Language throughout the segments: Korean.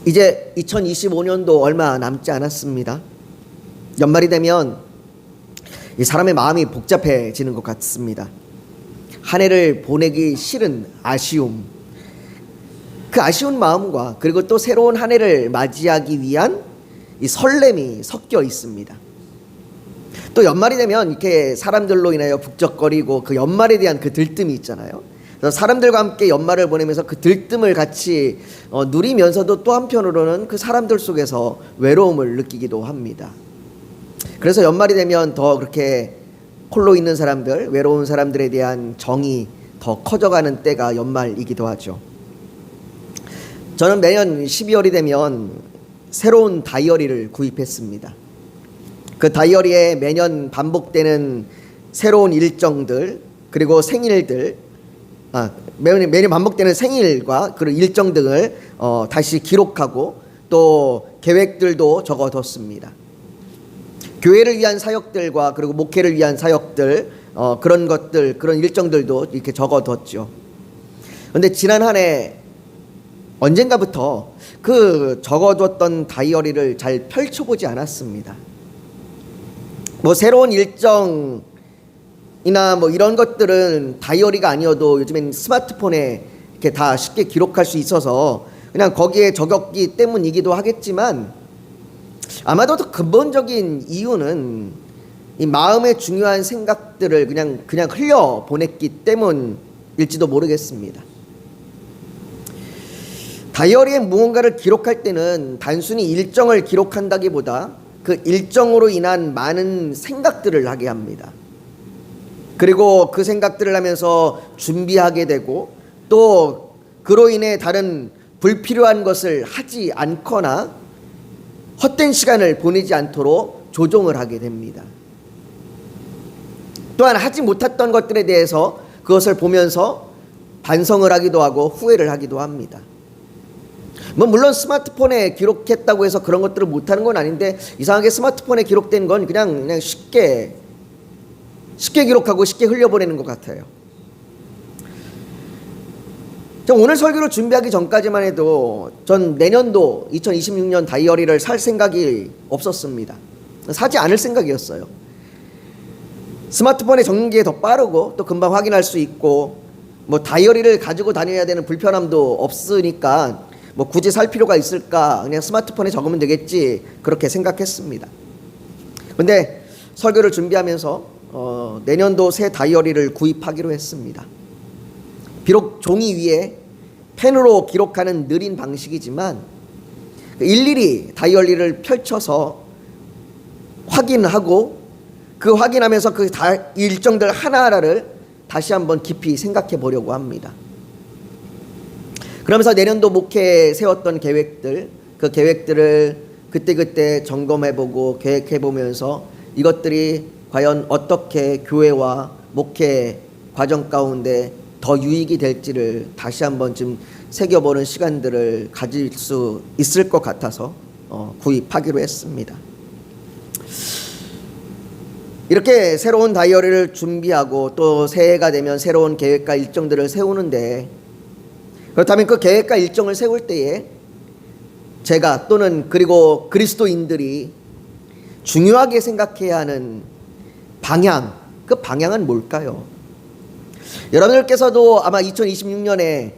이제 2025년도 얼마 남지 않았습니다. 연말이 되면 이 사람의 마음이 복잡해지는 것 같습니다. 한 해를 보내기 싫은 아쉬움, 그 아쉬운 마음과 그리고 또 새로운 한 해를 맞이하기 위한 이 설렘이 섞여 있습니다. 또 연말이 되면 이렇게 사람들로 인하여 북적거리고 그 연말에 대한 그 들뜸이 있잖아요. 그래서 사람들과 함께 연말을 보내면서 그 들뜸을 같이 누리면서도 또 한편으로는 그 사람들 속에서 외로움을 느끼기도 합니다. 그래서 연말이 되면 더 그렇게 홀로 있는 사람들, 외로운 사람들에 대한 정이 더 커져가는 때가 연말이기도 하죠. 저는 매년 12월이 되면 새로운 다이어리를 구입했습니다. 그 다이어리에 매년 반복되는 새로운 일정들, 그리고 생일들, 매년 반복되는 생일과 그리고 일정 등을 다시 기록하고 또 계획들도 적어뒀습니다. 교회를 위한 사역들과 그리고 목회를 위한 사역들, 그런 것들, 그런 일정들도 이렇게 적어뒀죠. 그런데 지난 한 해 언젠가부터 그 적어뒀던 다이어리를 잘 펼쳐보지 않았습니다. 뭐 새로운 일정이나 뭐 이런 것들은 다이어리가 아니어도 요즘엔 스마트폰에 이렇게 다 쉽게 기록할 수 있어서 그냥 거기에 적었기 때문이기도 하겠지만, 아마도 더 근본적인 이유는 이 마음의 중요한 생각들을 그냥 흘려 보냈기 때문일지도 모르겠습니다. 다이어리에 무언가를 기록할 때는 단순히 일정을 기록한다기보다 그 일정으로 인한 많은 생각들을 하게 합니다. 그리고 그 생각들을 하면서 준비하게 되고 또 그로 인해 다른 불필요한 것을 하지 않거나 헛된 시간을 보내지 않도록 조정을 하게 됩니다. 또한 하지 못했던 것들에 대해서 그것을 보면서 반성을 하기도 하고 후회를 하기도 합니다. 뭐 물론 스마트폰에 기록했다고 해서 그런 것들을 못하는 건 아닌데, 이상하게 스마트폰에 기록된 건 그냥 쉽게 기록하고 쉽게 흘려보내는 것 같아요. 오늘 설교를 준비하기 전까지만 해도 전 내년도 2026년 다이어리를 살 생각이 없었습니다. 사지 않을 생각이었어요. 스마트폰에 적는 게 더 빠르고 또 금방 확인할 수 있고 뭐 다이어리를 가지고 다녀야 되는 불편함도 없으니까 뭐 굳이 살 필요가 있을까, 그냥 스마트폰에 적으면 되겠지, 그렇게 생각했습니다. 근데 설교를 준비하면서 내년도 새 다이어리를 구입하기로 했습니다. 비록 종이 위에 펜으로 기록하는 느린 방식이지만 일일이 다이어리를 펼쳐서 확인하고 그 확인하면서 그 일정들 하나하나를 다시 한번 깊이 생각해 보려고 합니다. 그러면서 내년도 목회에 세웠던 계획들, 그 계획들을 그때그때 점검해보고 계획해보면서 이것들이 과연 어떻게 교회와 목회 과정 가운데 더 유익이 될지를 다시 한번 좀 새겨보는 시간들을 가질 수 있을 것 같아서 구입하기로 했습니다. 이렇게 새로운 다이어리를 준비하고 또 새해가 되면 새로운 계획과 일정들을 세우는데, 그렇다면 그 계획과 일정을 세울 때에 제가 또는 그리고 그리스도인들이 중요하게 생각해야 하는 방향, 그 방향은 뭘까요? 여러분들께서도 아마 2026년에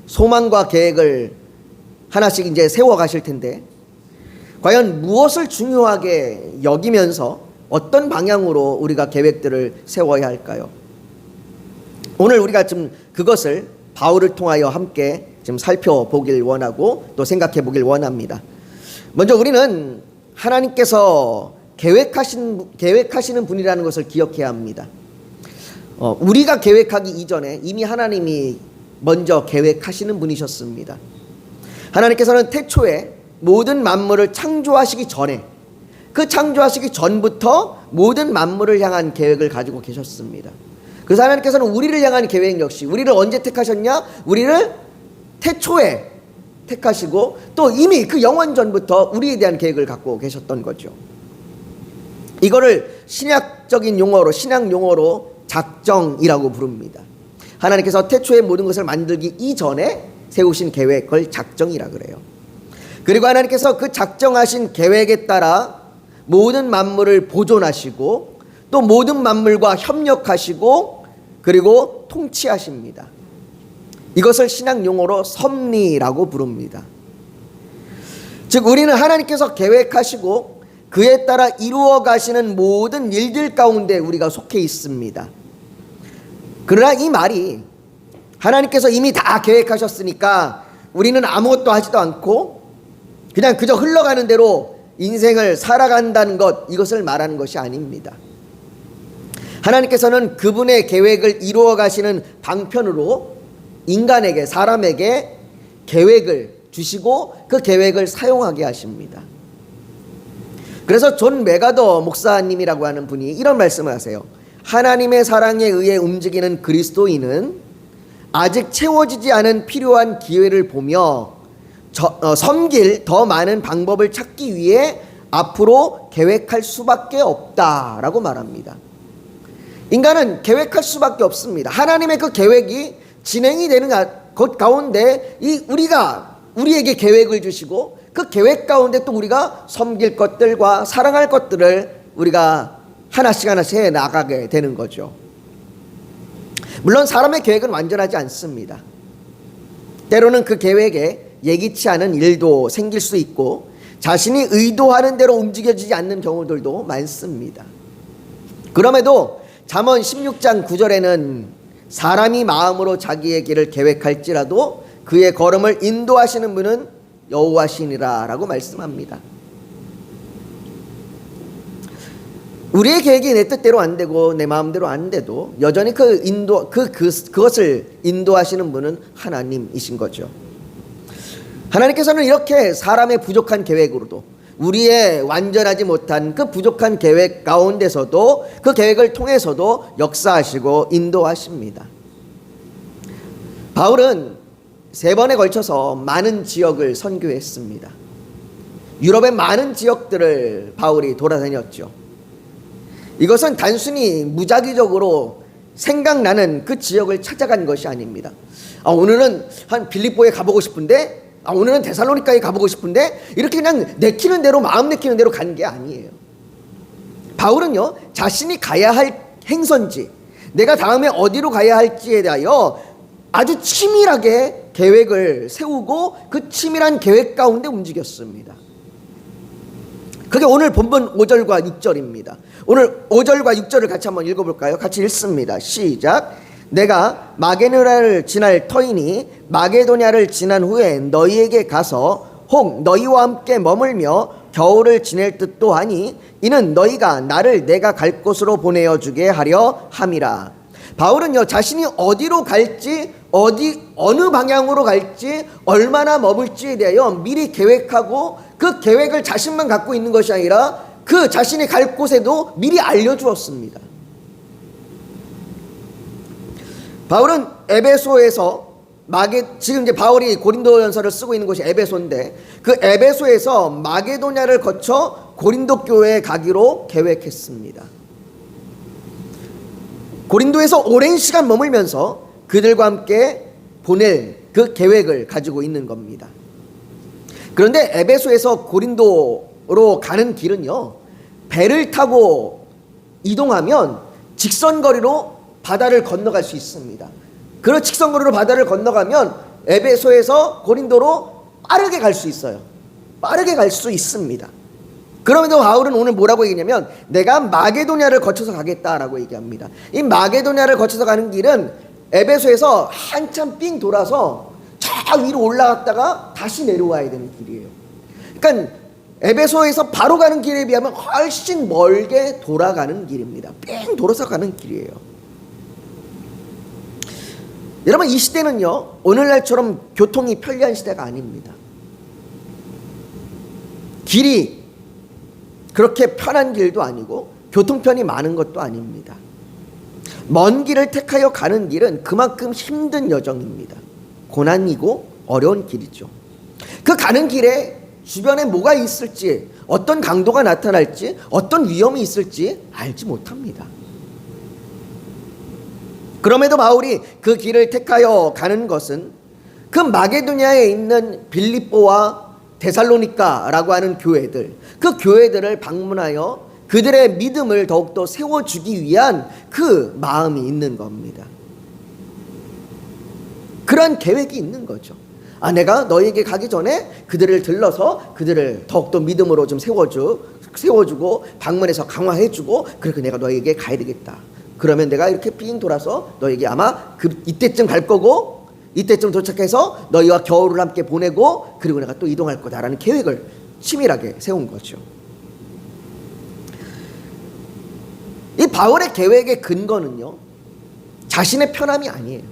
소망과 계획을 하나씩 이제 세워 가실 텐데, 과연 무엇을 중요하게 여기면서 어떤 방향으로 우리가 계획들을 세워야 할까요? 오늘 우리가 좀 그것을 바울을 통하여 함께 좀 살펴보길 원하고 또 생각해 보길 원합니다. 먼저 우리는 하나님께서 계획하시는 분이라는 것을 기억해야 합니다. 우리가 계획하기 이전에 이미 하나님이 먼저 계획하시는 분이셨습니다. 하나님께서는 태초에 모든 만물을 창조하시기 전에, 그 창조하시기 전부터 모든 만물을 향한 계획을 가지고 계셨습니다. 그래서 하나님께서는 우리를 향한 계획 역시, 우리를 언제 택하셨냐? 우리를 태초에 택하시고 또 이미 그 영원 전부터 우리에 대한 계획을 갖고 계셨던 거죠. 이거를 신약적인 용어로, 신약 용어로 작정이라고 부릅니다. 하나님께서 태초에 모든 것을 만들기 이전에 세우신 계획을 작정이라 그래요. 그리고 하나님께서 그 작정하신 계획에 따라 모든 만물을 보존하시고 또 모든 만물과 협력하시고 그리고 통치하십니다. 이것을 신학 용어로 섭리라고 부릅니다. 즉 우리는 하나님께서 계획하시고 그에 따라 이루어 가시는 모든 일들 가운데 우리가 속해 있습니다. 그러나 이 말이 하나님께서 이미 다 계획하셨으니까 우리는 아무것도 하지도 않고 그냥 그저 흘러가는 대로 인생을 살아간다는 것, 이것을 말하는 것이 아닙니다. 하나님께서는 그분의 계획을 이루어 가시는 방편으로 인간에게, 사람에게 계획을 주시고 그 계획을 사용하게 하십니다. 그래서 존 메가더 목사님이라고 하는 분이 이런 말씀을 하세요. 하나님의 사랑에 의해 움직이는 그리스도인은 아직 채워지지 않은 필요한 기회를 보며 섬길 더 많은 방법을 찾기 위해 앞으로 계획할 수밖에 없다라고 말합니다. 인간은 계획할 수밖에 없습니다. 하나님의 그 계획이 진행이 되는 것 가운데 우리에게 계획을 주시고 그 계획 가운데 또 우리가 섬길 것들과 사랑할 것들을 우리가 하나씩 해 나가게 되는 거죠. 물론 사람의 계획은 완전하지 않습니다. 때로는 그 계획에 예기치 않은 일도 생길 수 있고 자신이 의도하는 대로 움직여지지 않는 경우들도 많습니다. 그럼에도 잠언 16장 9절에는 사람이 마음으로 자기의 길을 계획할지라도 그의 걸음을 인도하시는 분은 여호와시니라 라고 말씀합니다. 우리의 계획이 내 뜻대로 안 되고 내 마음대로 안 돼도 여전히 그것을 인도하시는 분은 하나님이신 거죠. 하나님께서는 이렇게 사람의 부족한 계획으로도 우리의 완전하지 못한 그 부족한 계획 가운데서도 그 계획을 통해서도 역사하시고 인도하십니다. 바울은 3번에 걸쳐서 많은 지역을 선교했습니다. 유럽의 많은 지역들을 바울이 돌아다녔죠. 이것은 단순히 무작위적으로 생각나는 그 지역을 찾아간 것이 아닙니다. 오늘은 한 빌립보에 가보고 싶은데, 오늘은 데살로니가에 가보고 싶은데, 이렇게 그냥 내키는 대로, 마음 내키는 대로 간 게 아니에요. 바울은요, 자신이 가야 할 행선지, 내가 다음에 어디로 가야 할지에 대하여 아주 치밀하게 계획을 세우고 그 치밀한 계획 가운데 움직였습니다. 그게 오늘 본문 5절과 6절입니다. 오늘 5절과 6절을 같이 한번 읽어볼까요? 같이 읽습니다. 시작. 내가 마게도냐를 지날 터이니 마게도냐를 지난 후에 너희에게 가서 혹 너희와 함께 머물며 겨울을 지낼 듯도 하니 이는 너희가 나를 내가 갈 곳으로 보내어 주게 하려 함이라. 바울은요, 자신이 어디로 갈지, 어느 방향으로 갈지, 얼마나 머물지에 대하여 미리 계획하고 그 계획을 자신만 갖고 있는 것이 아니라 그 자신이 갈 곳에도 미리 알려주었습니다. 바울은 에베소에서 지금 이제 바울이 고린도전서를 쓰고 있는 곳이 에베소인데 그 에베소에서 마게도냐를 거쳐 고린도 교회에 가기로 계획했습니다. 고린도에서 오랜 시간 머물면서 그들과 함께 보낼 그 계획을 가지고 있는 겁니다. 그런데 에베소에서 고린도로 가는 길은요, 배를 타고 이동하면 직선거리로 바다를 건너갈 수 있습니다. 그런 직선거리로 바다를 건너가면 에베소에서 고린도로 빠르게 갈 수 있어요. 빠르게 갈 수 있습니다. 그럼에도 바울은 오늘 뭐라고 얘기냐면 내가 마게도냐를 거쳐서 가겠다라고 얘기합니다. 이 마게도냐를 거쳐서 가는 길은 에베소에서 한참 삥 돌아서 저 위로 올라갔다가 다시 내려와야 되는 길이에요. 그러니까 에베소에서 바로 가는 길에 비하면 훨씬 멀게 돌아가는 길입니다. 삥 돌아서 가는 길이에요. 여러분, 이 시대는요, 오늘날처럼 교통이 편리한 시대가 아닙니다. 길이 그렇게 편한 길도 아니고 교통편이 많은 것도 아닙니다. 먼 길을 택하여 가는 길은 그만큼 힘든 여정입니다. 고난이고 어려운 길이죠. 그 가는 길에 주변에 뭐가 있을지, 어떤 강도가 나타날지, 어떤 위험이 있을지 알지 못합니다. 그럼에도 바울이 그 길을 택하여 가는 것은 그 마게도냐에 있는 빌립보와 데살로니가라고 하는 교회들, 그 교회들을 방문하여 그들의 믿음을 더욱더 세워주기 위한 그 마음이 있는 겁니다. 그런 계획이 있는 거죠. 내가 너에게 가기 전에 그들을 들러서 그들을 더욱더 믿음으로 좀 세워주고 방문해서 강화해주고, 그렇게 내가 너에게 가야 되겠다. 그러면 내가 이렇게 삥 돌아서 너에게 아마 이때쯤 갈 거고, 이때쯤 도착해서 너희와 겨울을 함께 보내고, 그리고 내가 또 이동할 거다라는 계획을 치밀하게 세운 거죠. 이 바울의 계획의 근거는요, 자신의 편함이 아니에요.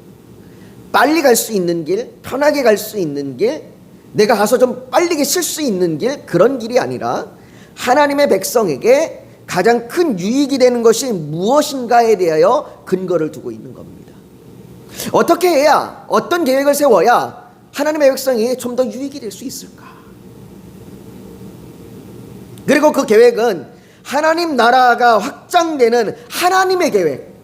빨리 갈 수 있는 길, 편하게 갈 수 있는 길, 내가 가서 좀 빨리 쉴 수 있는 길, 그런 길이 아니라 하나님의 백성에게 가장 큰 유익이 되는 것이 무엇인가에 대하여 근거를 두고 있는 겁니다. 어떻게 해야, 어떤 계획을 세워야 하나님의 백성이 좀 더 유익이 될 수 있을까? 그리고 그 계획은 하나님 나라가 확장되는 하나님의 계획,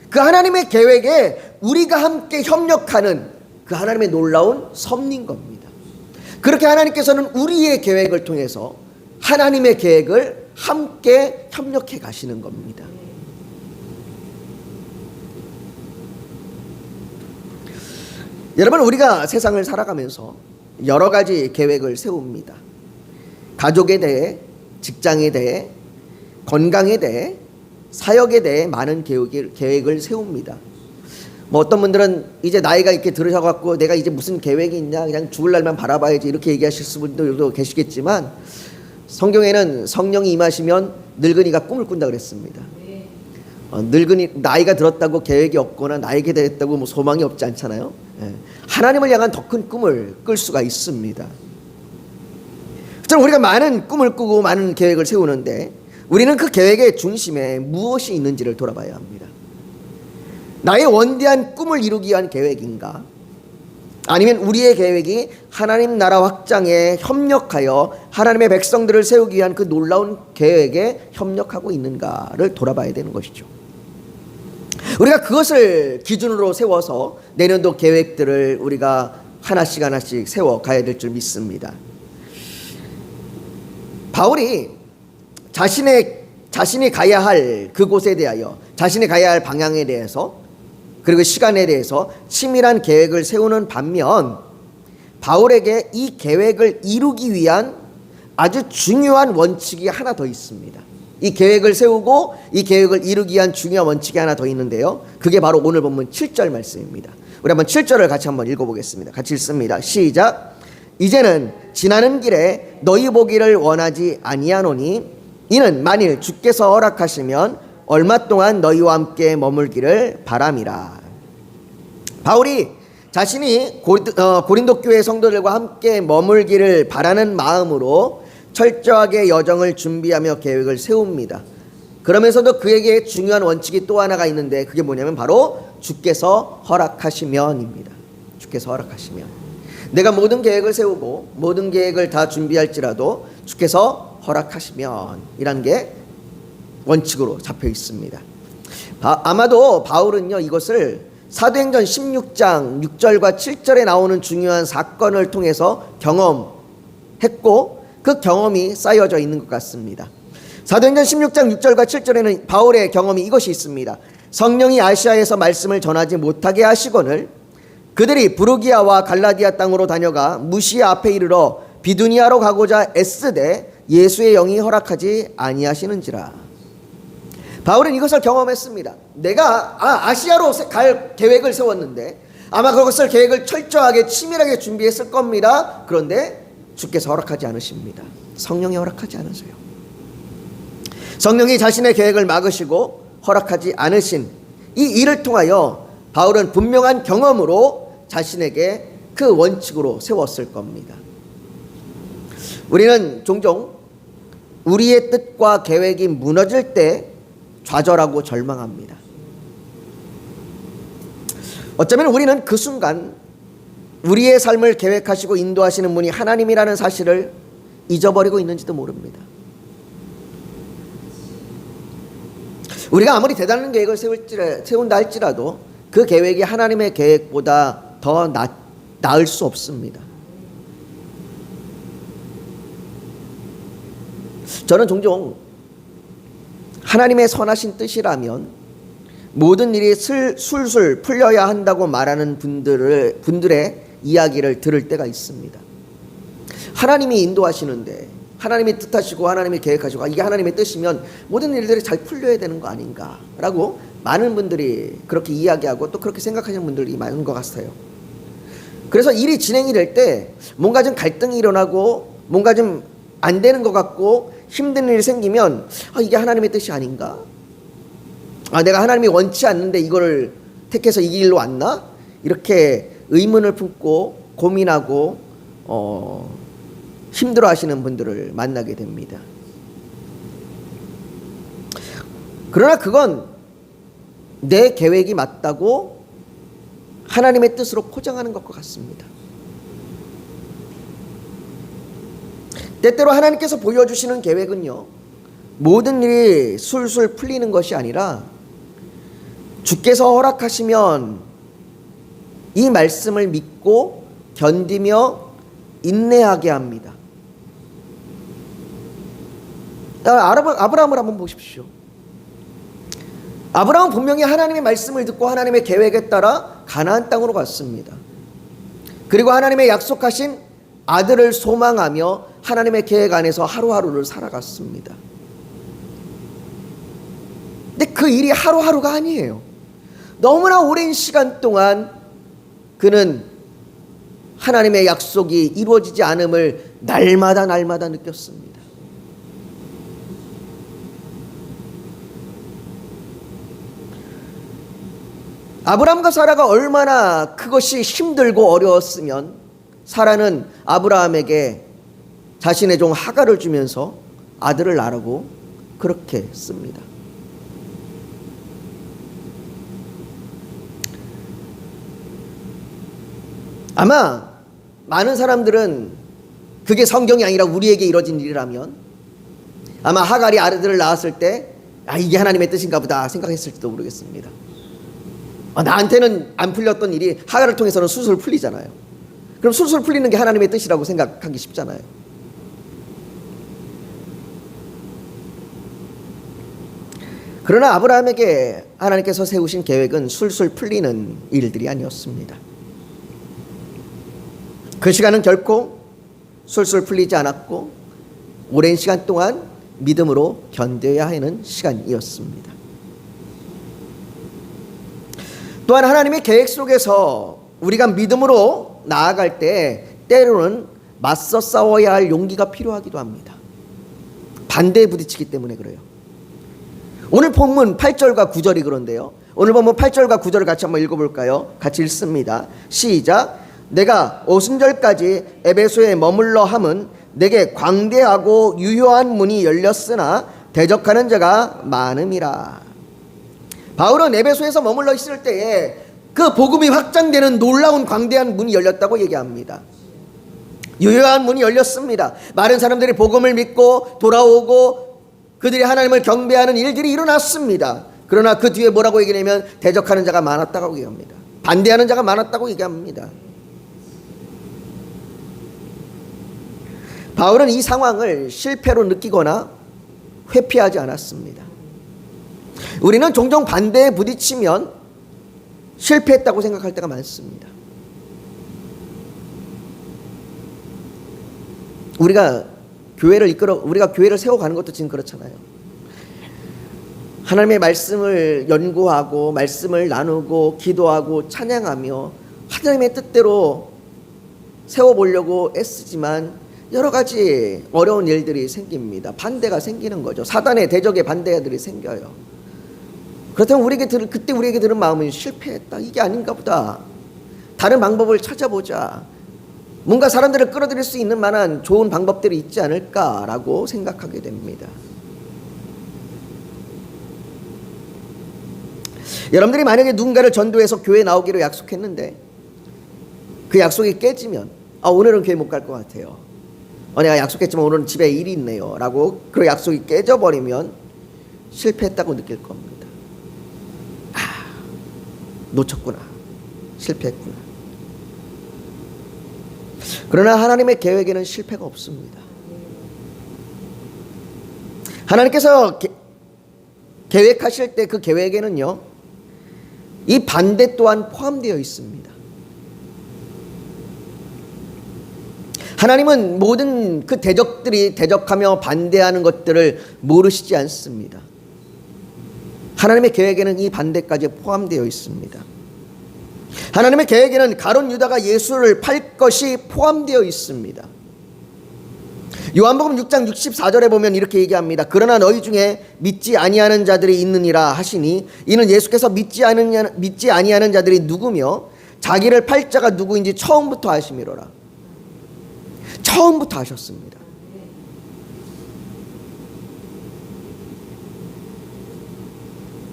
그 하나님의 계획에 우리가 함께 협력하는 그 하나님의 놀라운 섭리인 겁니다. 그렇게 하나님께서는 우리의 계획을 통해서 하나님의 계획을 함께 협력해 가시는 겁니다. 여러분, 우리가 세상을 살아가면서 여러 가지 계획을 세웁니다. 가족에 대해, 직장에 대해, 건강에 대해, 사역에 대해 많은 계획을 세웁니다. 어떤 분들은 이제 나이가 이렇게 들으셔갖고 내가 이제 무슨 계획이 있냐, 그냥 죽을 날만 바라봐야지, 이렇게 얘기하실 분들도 계시겠지만, 성경에는 성령이 임하시면 늙은이가 꿈을 꾼다 그랬습니다. 늙은이, 나이가 들었다고 계획이 없거나 나이가 됐다고 소망이 없지 않잖아요. 하나님을 향한 더 큰 꿈을 꿀 수가 있습니다. 우리가 많은 꿈을 꾸고 많은 계획을 세우는데, 우리는 그 계획의 중심에 무엇이 있는지를 돌아봐야 합니다. 나의 원대한 꿈을 이루기 위한 계획인가? 아니면 우리의 계획이 하나님 나라 확장에 협력하여 하나님의 백성들을 세우기 위한 그 놀라운 계획에 협력하고 있는가를 돌아봐야 되는 것이죠. 우리가 그것을 기준으로 세워서 내년도 계획들을 우리가 하나씩 하나씩 세워 가야 될 줄 믿습니다. 바울이 자신이 가야 할 그곳에 대하여, 자신이 가야 할 방향에 대해서, 그리고 시간에 대해서 치밀한 계획을 세우는 반면, 바울에게 이 계획을 이루기 위한 아주 중요한 원칙이 하나 더 있습니다. 이 계획을 세우고 이 계획을 이루기 위한 중요한 원칙이 하나 더 있는데요, 그게 바로 오늘 본문 7절 말씀입니다. 우리 한번 7절을 같이 한번 읽어보겠습니다. 같이 읽습니다. 시작. 이제는 지나는 길에 너희 보기를 원하지 아니하노니 이는 만일 주께서 허락하시면 얼마 동안 너희와 함께 머물기를 바람이라. 바울이 자신이 고린도 교회 성도들과 함께 머물기를 바라는 마음으로 철저하게 여정을 준비하며 계획을 세웁니다. 그러면서도 그에게 중요한 원칙이 또 하나가 있는데, 그게 뭐냐면 바로 주께서 허락하시면입니다. 주께서 허락하시면. 내가 모든 계획을 세우고 모든 계획을 다 준비할지라도 주께서 허락하시면 이라는 게 원칙으로 잡혀 있습니다. 아마도 바울은요, 이것을 사도행전 16장 6절과 7절에 나오는 중요한 사건을 통해서 경험했고, 그 경험이 쌓여져 있는 것 같습니다. 사도행전 16장 6절과 7절에는 바울의 경험이 이것이 있습니다. 성령이 아시아에서 말씀을 전하지 못하게 하시거늘 그들이 부르기아와 갈라디아 땅으로 다녀가 무시아 앞에 이르러 비두니아로 가고자 애쓰되 예수의 영이 허락하지 아니하시는지라. 바울은 이것을 경험했습니다. 내가 아시아로 갈 계획을 세웠는데 아마 그것을 계획을 철저하게 치밀하게 준비했을 겁니다. 그런데 주께서 허락하지 않으십니다. 성령이 허락하지 않으세요. 성령이 자신의 계획을 막으시고 허락하지 않으신 이 일을 통하여 바울은 분명한 경험으로 자신에게 그 원칙으로 세웠을 겁니다. 우리는 종종 우리의 뜻과 계획이 무너질 때 좌절하고 절망합니다. 어쩌면 우리는 그 순간 우리의 삶을 계획하시고 인도하시는 분이 하나님이라는 사실을 잊어버리고 있는지도 모릅니다. 우리가 아무리 대단한 계획을 세운다 할지라도 그 계획이 하나님의 계획보다 더 나을 수 없습니다. 저는 종종 하나님의 선하신 뜻이라면 모든 일이 술술 풀려야 한다고 말하는 분들의 이야기를 들을 때가 있습니다. 하나님이 인도하시는데, 하나님이 뜻하시고 하나님이 계획하시고 이게 하나님의 뜻이면 모든 일들이 잘 풀려야 되는 거 아닌가라고 많은 분들이 그렇게 이야기하고 또 그렇게 생각하시는 분들이 많은 것 같아요. 그래서 일이 진행이 될 때 뭔가 좀 갈등이 일어나고 뭔가 좀 안 되는 것 같고 힘든 일이 생기면 이게 하나님의 뜻이 아닌가? 내가 하나님이 원치 않는데 이거를 택해서 이 길로 왔나? 이렇게 의문을 품고 고민하고 힘들어 하시는 분들을 만나게 됩니다. 그러나 그건 내 계획이 맞다고 하나님의 뜻으로 포장하는 것과 같습니다. 때때로 하나님께서 보여주시는 계획은요, 모든 일이 술술 풀리는 것이 아니라 주께서 허락하시면 이 말씀을 믿고 견디며 인내하게 합니다. 아브라함을 한번 보십시오. 아브라함은 분명히 하나님의 말씀을 듣고 하나님의 계획에 따라 가나안 땅으로 갔습니다. 그리고 하나님의 약속하신 아들을 소망하며 하나님의 계획 안에서 하루하루를 살아갔습니다. 근데 그 일이 하루하루가 아니에요. 너무나 오랜 시간 동안 그는 하나님의 약속이 이루어지지 않음을 날마다 느꼈습니다. 아브라함과 사라가 얼마나 그것이 힘들고 어려웠으면 사라는 아브라함에게 자신의 종 하갈을 주면서 아들을 낳으라고 그렇게 했습니다. 아마 많은 사람들은 그게 성경이 아니라 우리에게 이뤄진 일이라면 아마 하갈이 아들을 낳았을 때 이게 하나님의 뜻인가 보다 생각했을지도 모르겠습니다. 나한테는 안 풀렸던 일이 하갈을 통해서는 술술 풀리잖아요. 그럼 술술 풀리는 게 하나님의 뜻이라고 생각하기 쉽잖아요. 그러나 아브라함에게 하나님께서 세우신 계획은 술술 풀리는 일들이 아니었습니다. 그 시간은 결코 술술 풀리지 않았고 오랜 시간 동안 믿음으로 견뎌야 하는 시간이었습니다. 또한 하나님의 계획 속에서 우리가 믿음으로 나아갈 때 때로는 맞서 싸워야 할 용기가 필요하기도 합니다. 반대에 부딪히기 때문에 그래요. 오늘 본문 8절과 9절이 그런데요. 오늘 본문 8절과 9절을 같이 한번 읽어볼까요? 같이 읽습니다. 시작. 내가 오순절까지 에베소에 머물러 함은 내게 광대하고 유효한 문이 열렸으나 대적하는 자가 많음이라. 바울은 에베소에서 머물러 있을 때에 그 복음이 확장되는 놀라운 광대한 문이 열렸다고 얘기합니다. 유효한 문이 열렸습니다. 많은 사람들이 복음을 믿고 돌아오고 그들이 하나님을 경배하는 일들이 일어났습니다. 그러나 그 뒤에 뭐라고 얘기하냐면 대적하는 자가 많았다고 얘기합니다. 반대하는 자가 많았다고 얘기합니다. 바울은 이 상황을 실패로 느끼거나 회피하지 않았습니다. 우리는 종종 반대에 부딪히면 실패했다고 생각할 때가 많습니다. 우리가 교회를 세워가는 것도 지금 그렇잖아요. 하나님의 말씀을 연구하고 말씀을 나누고 기도하고 찬양하며 하나님의 뜻대로 세워보려고 애쓰지만 여러 가지 어려운 일들이 생깁니다. 반대가 생기는 거죠. 사단의 대적의 반대들이 생겨요. 그렇다면 그때 우리에게 드는 마음은 실패했다. 이게 아닌가 보다. 다른 방법을 찾아보자. 뭔가 사람들을 끌어들일 수 있는 만한 좋은 방법들이 있지 않을까라고 생각하게 됩니다. 여러분들이 만약에 누군가를 전도해서 교회에 나오기로 약속했는데 그 약속이 깨지면 오늘은 교회 못 갈 것 같아요. 내가 약속했지만 오늘은 집에 일이 있네요 라고 그 약속이 깨져버리면 실패했다고 느낄 겁니다. 놓쳤구나. 실패했구나. 그러나 하나님의 계획에는 실패가 없습니다. 하나님께서 계획하실 때 그 계획에는요, 이 반대 또한 포함되어 있습니다. 하나님은 모든 그 대적들이 대적하며 반대하는 것들을 모르시지 않습니다. 하나님의 계획에는 이 반대까지 포함되어 있습니다. 하나님의 계획에는 가룟 유다가 예수를 팔 것이 포함되어 있습니다. 요한복음 6장 64절에 보면 이렇게 얘기합니다. 그러나 너희 중에 믿지 아니하는 자들이 있느니라 하시니, 이는 예수께서 믿지 아니하는 자들이 누구며 자기를 팔 자가 누구인지 처음부터 아심이로라. 처음부터 아셨습니다.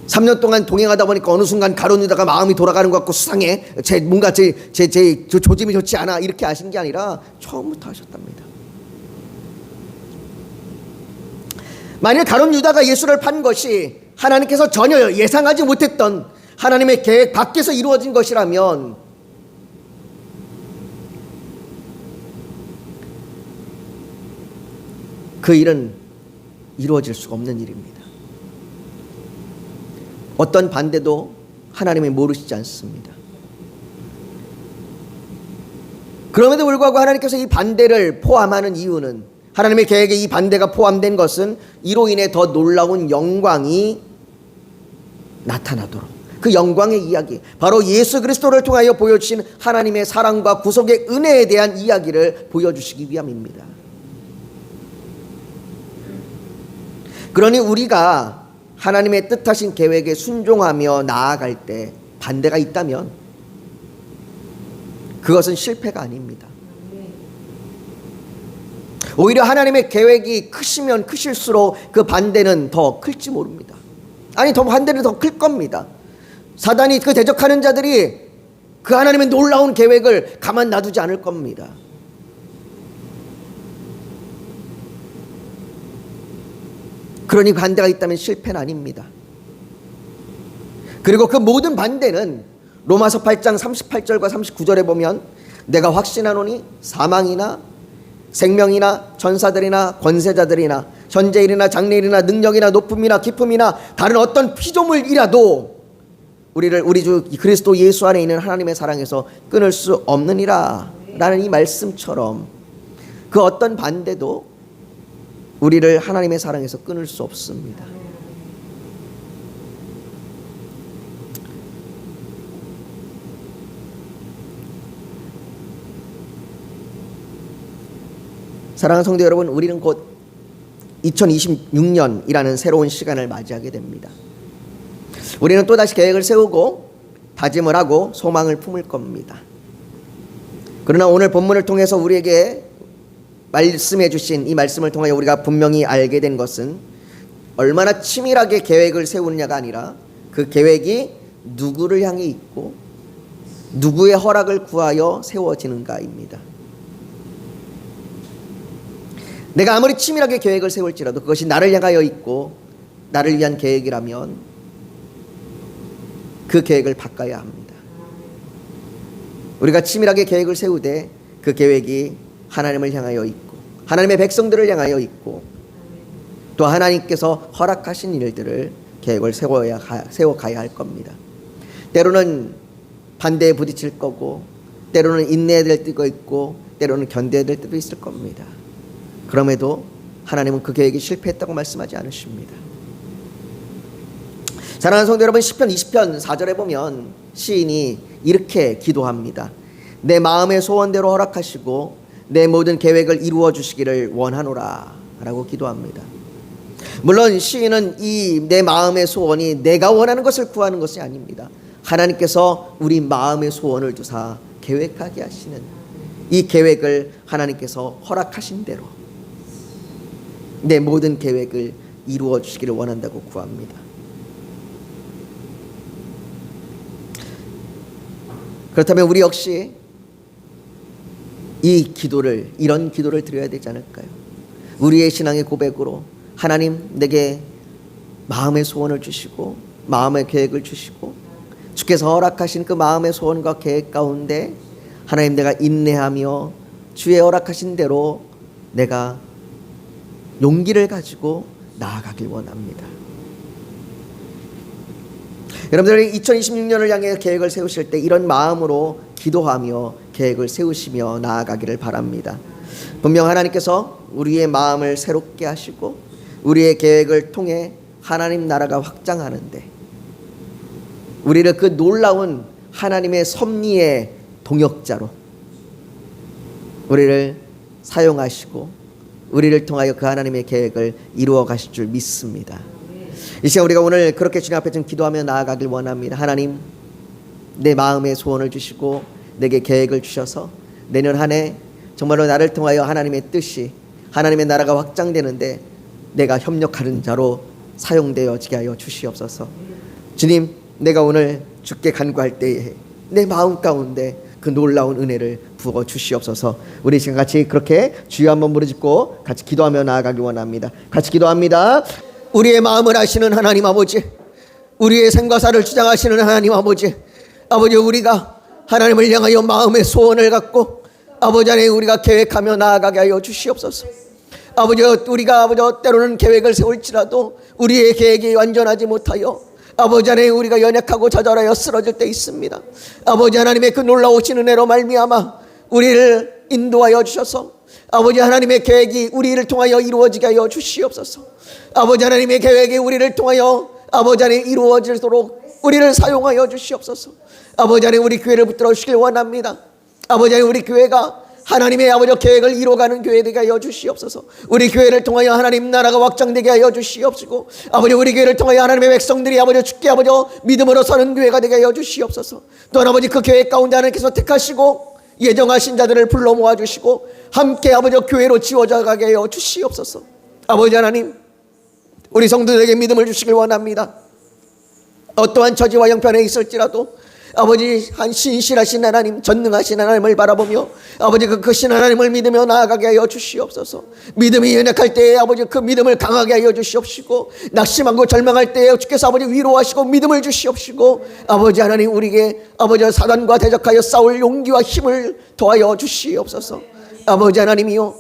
(3년) 동안 동행하다 보니까 어느 순간 가룟 유다가 마음이 돌아가는 것 같고 수상해, 뭔가 제 조짐이 좋지 않아, 이렇게 아신 게 아니라 처음부터 아셨답니다. 만일 가룟 유다가 예수를 판 것이 하나님께서 전혀 예상하지 못했던 하나님의 계획 밖에서 이루어진 것이라면 그 일은 이루어질 수가 없는 일입니다. 어떤 반대도 하나님이 모르시지 않습니다. 그럼에도 불구하고 하나님께서 이 반대를 포함하는 이유는, 하나님의 계획에 이 반대가 포함된 것은 이로 인해 더 놀라운 영광이 나타나도록, 그 영광의 이야기, 바로 예수 그리스도를 통하여 보여주신 하나님의 사랑과 구속의 은혜에 대한 이야기를 보여주시기 위함입니다. 그러니 우리가 하나님의 뜻하신 계획에 순종하며 나아갈 때 반대가 있다면 그것은 실패가 아닙니다. 오히려 하나님의 계획이 크시면 크실수록 그 반대는 더 클지 모릅니다. 아니, 더 반대는 더 클 겁니다. 사단이 그 대적하는 자들이 그 하나님의 놀라운 계획을 가만 놔두지 않을 겁니다. 그러니 반대가 있다면 실패는 아닙니다. 그리고 그 모든 반대는 로마서 8장 38절과 39절에 보면, 내가 확신하노니 사망이나 생명이나 전사들이나 권세자들이나 현재일이나 장래일이나 능력이나 높음이나 깊음이나 다른 어떤 피조물이라도 우리를 우리 주 그리스도 예수 안에 있는 하나님의 사랑에서 끊을 수 없느니라 라는 이 말씀처럼, 그 어떤 반대도 우리를 하나님의 사랑에서 끊을 수 없습니다. 사랑하는 성도 여러분, 우리는 곧 2026년이라는 새로운 시간을 맞이하게 됩니다. 우리는 또다시 계획을 세우고 다짐을 하고 소망을 품을 겁니다. 그러나 오늘 본문을 통해서 우리에게 말씀해 주신 이 말씀을 통하여 우리가 분명히 알게 된 것은, 얼마나 치밀하게 계획을 세우느냐가 아니라 그 계획이 누구를 향해 있고 누구의 허락을 구하여 세워지는가입니다. 내가 아무리 치밀하게 계획을 세울지라도 그것이 나를 향하여 있고 나를 위한 계획이라면 그 계획을 바꿔야 합니다. 우리가 치밀하게 계획을 세우되 그 계획이 하나님을 향하여 있고 하나님의 백성들을 향하여 있고 또 하나님께서 허락하신 일들을 계획을 세워가야 할 겁니다. 때로는 반대에 부딪힐 거고, 때로는 인내해야 될 때가 있고, 때로는 견뎌야 될 때도 있을 겁니다. 그럼에도 하나님은 그 계획이 실패했다고 말씀하지 않으십니다. 사랑하는 성도 여러분, 시편 20편 4절에 보면 시인이 이렇게 기도합니다. 내 마음의 소원대로 허락하시고 내 모든 계획을 이루어 주시기를 원하노라 라고 기도합니다. 물론 시인은 이 내 마음의 소원이 내가 원하는 것을 구하는 것이 아닙니다. 하나님께서 우리 마음의 소원을 두사 계획하게 하시는 이 계획을 하나님께서 허락하신 대로 내 모든 계획을 이루어 주시기를 원한다고 구합니다. 그렇다면 우리 역시 이런 기도를 드려야 되지 않을까요? 우리의 신앙의 고백으로, 하나님, 내게 마음의 소원을 주시고 마음의 계획을 주시고 주께서 허락하신 그 마음의 소원과 계획 가운데 하나님, 내가 인내하며 주의 허락하신 대로 내가 용기를 가지고 나아가길 원합니다. 여러분들이 2026년을 향해 계획을 세우실 때 이런 마음으로 기도하며 계획을 세우시며 나아가기를 바랍니다. 분명 하나님께서 우리의 마음을 새롭게 하시고 우리의 계획을 통해 하나님 나라가 확장하는데 우리를 그 놀라운 하나님의 섭리의 동역자로 우리를 사용하시고 우리를 통하여 그 하나님의 계획을 이루어 가실 줄 믿습니다. 이 시간 우리가 오늘 그렇게 주님 앞에 좀 기도하며 나아가길 원합니다. 하나님, 내 마음의 소원을 주시고 내게 계획을 주셔서 내년 한 해 정말로 나를 통하여 하나님의 뜻이 하나님의 나라가 확장되는데 내가 협력하는 자로 사용되어지게 하여 주시옵소서. 주님, 내가 오늘 주께 간구할 때에 내 마음 가운데 그 놀라운 은혜를 부어 주시옵소서. 우리 지금 같이 그렇게 주여 한번 부르짖고 같이 기도하며 나아가기 원합니다. 같이 기도합니다. 우리의 마음을 아시는 하나님 아버지, 우리의 생과사를 주장하시는 하나님 아버지, 아버지, 우리가 하나님을 향하여 마음의 소원을 갖고 아버지 안에 우리가 계획하며 나아가게 하여 주시옵소서. 아버지, 우리가 아버지 때로는 계획을 세울지라도 우리의 계획이 완전하지 못하여 아버지 안에 우리가 연약하고 좌절하여 쓰러질 때 있습니다. 아버지 하나님의 그 놀라우신 은혜로 말미암아 우리를 인도하여 주셔서 아버지 하나님의 계획이 우리를 통하여 이루어지게 하여 주시옵소서. 아버지 하나님의 계획이 우리를 통하여 아버지 안에 이루어지도록 우리를 사용하여 주시옵소서. 아버지 안에 우리 교회를 붙들어 주시길 원합니다. 아버지 안에 우리 교회가 하나님의 아버지 계획을 이루어가는 교회 되게 하여 주시옵소서. 우리 교회를 통하여 하나님 나라가 확장되게 하여 주시옵시고 아버지 우리 교회를 통하여 하나님의 백성들이 아버지 주께 아버지 믿음으로 서는 교회가 되게 하여 주시옵소서. 또한 아버지 그 교회 가운데 하나님께서 택하시고 예정하신 자들을 불러 모아주시고 함께 아버지 교회로 지워져 가게 하여 주시옵소서. 아버지 하나님, 우리 성도들에게 믿음을 주시길 원합니다. 어떠한 처지와 형편에 있을지라도 아버지 한 신실하신 하나님, 전능하신 하나님을 바라보며 아버지 그 크신 하나님을 믿으며 나아가게 하여 주시옵소서. 믿음이 연약할 때에 아버지 그 믿음을 강하게 하여 주시옵시고 낙심하고 절망할 때에 주께서 아버지 위로하시고 믿음을 주시옵시고 아버지 하나님, 우리에게 아버지 사단과 대적하여 싸울 용기와 힘을 더하여 주시옵소서. 아버지 하나님이요,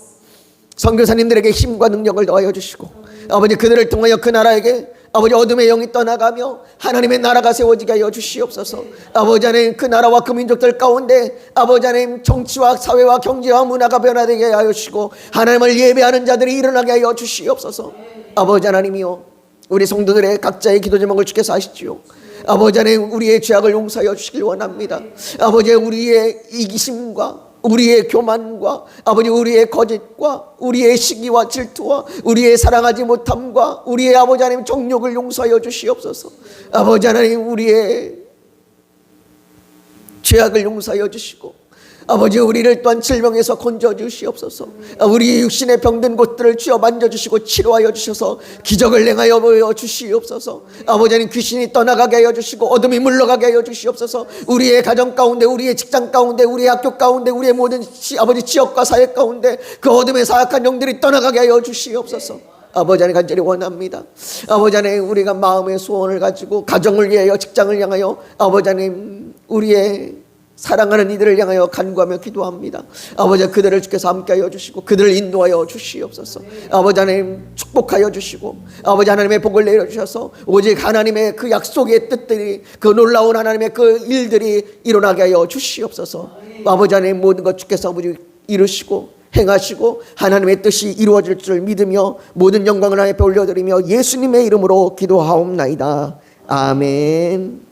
선교사님들에게 힘과 능력을 더하여 주시고 아버지 그들을 통하여 그 나라에게 아버지 어둠의 영이 떠나가며 하나님의 나라가 세워지게 하여 주시옵소서. 아버지 하나님, 그 나라와 그 민족들 가운데 아버지 하나님 정치와 사회와 경제와 문화가 변화되게 하여 주시고 하나님을 예배하는 자들이 일어나게 하여 주시옵소서. 아버지 하나님이요, 우리 성도들의 각자의 기도 제목을 주께서 아시지요. 아버지 하나님, 우리의 죄악을 용서하여 주시길 원합니다. 아버지, 우리의 이기심과 우리의 교만과 아버지 우리의 거짓과 우리의 시기와 질투와 우리의 사랑하지 못함과 우리의 아버지 하나님 정욕을 용서하여 주시옵소서. 아버지 하나님, 우리의 죄악을 용서하여 주시고 아버지 우리를 또한 질병에서 건져 주시옵소서. 우리 육신의 병든 곳들을 쥐어 만져주시고 치료하여 주셔서 기적을 행하여 보여 주시옵소서. 아버지 하나님, 귀신이 떠나가게 하여 주시고 어둠이 물러가게 하여 주시옵소서. 우리의 가정 가운데, 우리의 직장 가운데, 우리의 학교 가운데, 우리의 모든 아버지 지역과 사회 가운데 그 어둠의 사악한 영들이 떠나가게 하여 주시옵소서. 아버지 하나님, 간절히 원합니다. 아버지 하나님, 우리가 마음의 소원을 가지고 가정을 위하여 직장을 향하여 아버지 하나님 우리의 사랑하는 이들을 향하여 간구하며 기도합니다. 아버지, 그들을 주께서 함께하여 주시고 그들을 인도하여 주시옵소서. 아버지 하나님, 축복하여 주시고 아버지 하나님의 복을 내려주셔서 오직 하나님의 그 약속의 뜻들이, 그 놀라운 하나님의 그 일들이 일어나게 하여 주시옵소서. 아버지 하나님, 모든 것 주께서 아버지 이루시고 행하시고 하나님의 뜻이 이루어질 줄 믿으며 모든 영광을 하나님께 올려드리며 예수님의 이름으로 기도하옵나이다. 아멘.